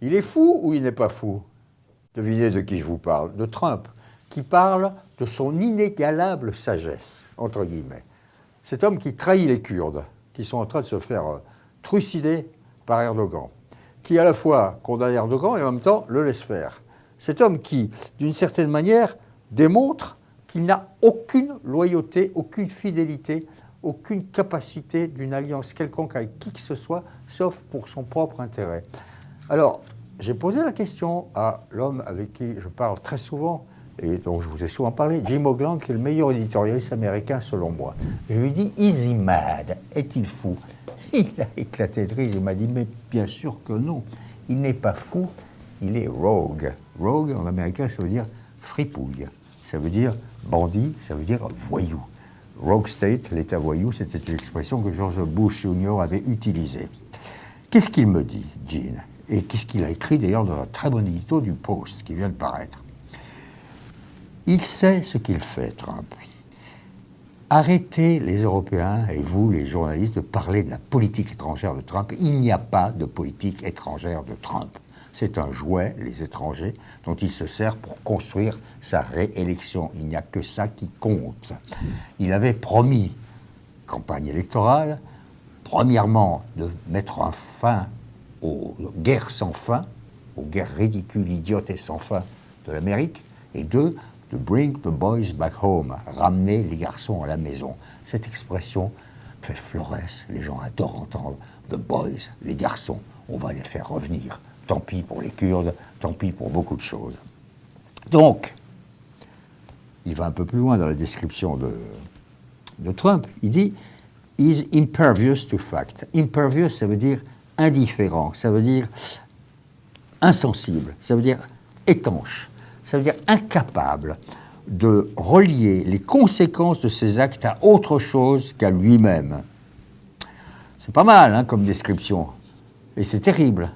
Il est fou ou il n'est pas fou? Devinez de qui je vous parle, de Trump, qui parle de son inégalable sagesse, entre guillemets. Cet homme qui trahit les Kurdes, qui sont en train de se faire trucider par Erdogan, qui à la fois condamne Erdogan et en même temps le laisse faire. Cet homme qui, d'une certaine manière, démontre qu'il n'a aucune loyauté, aucune fidélité, aucune capacité d'une alliance quelconque avec qui que ce soit, sauf pour son propre intérêt. Alors, j'ai posé la question à l'homme avec qui je parle très souvent, et dont je vous ai souvent parlé, Jim Ogland, qui est le meilleur éditorialiste américain selon moi. Je lui ai dit, is he mad? Est-il fou? Il a éclaté de rire, il m'a dit, mais bien sûr que non. Il n'est pas fou, il est rogue. Rogue, en américain, ça veut dire fripouille. Ça veut dire bandit, ça veut dire voyou. Rogue State, l'État voyou, c'était une expression que George Bush Jr. avait utilisée. Qu'est-ce qu'il me dit, Gene? Et qu'est-ce qu'il a écrit d'ailleurs dans un très bon édito du Post qui vient de paraître? Il sait ce qu'il fait, Trump. Arrêtez les Européens et vous, les journalistes, de parler de la politique étrangère de Trump. Il n'y a pas de politique étrangère de Trump. C'est un jouet, les étrangers, dont il se sert pour construire sa réélection. Il n'y a que ça qui compte. Il avait promis, campagne électorale, premièrement, de mettre un fin aux guerres sans fin, aux guerres ridicules, idiotes et sans fin de l'Amérique, et deux, de bring the boys back home, ramener les garçons à la maison. Cette expression fait florès, les gens adorent entendre the boys, les garçons, on va les faire revenir. Tant pis pour les Kurdes, tant pis pour beaucoup de choses. Donc, il va un peu plus loin dans la description de Trump, il dit « is impervious to fact ». Impervious, ça veut dire indifférent, ça veut dire insensible, ça veut dire étanche, ça veut dire incapable de relier les conséquences de ses actes à autre chose qu'à lui-même. C'est pas mal hein, comme description, et c'est terrible.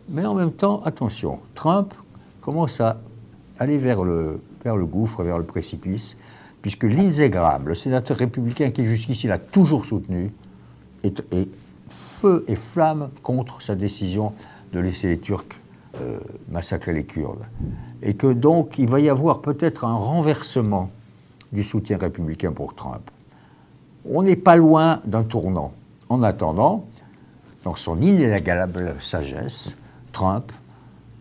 Mais en même temps, attention, Trump commence à aller vers le gouffre, vers le précipice, puisque Lindsey Graham, le sénateur républicain qui jusqu'ici l'a toujours soutenu, est feu et flamme contre sa décision de laisser les Turcs massacrer les Kurdes. Et que donc, il va y avoir peut-être un renversement du soutien républicain pour Trump. On n'est pas loin d'un tournant. En attendant, dans son inégalable sagesse, Trump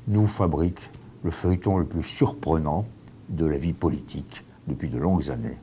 nous fabrique le feuilleton le plus surprenant de la vie politique depuis de longues années.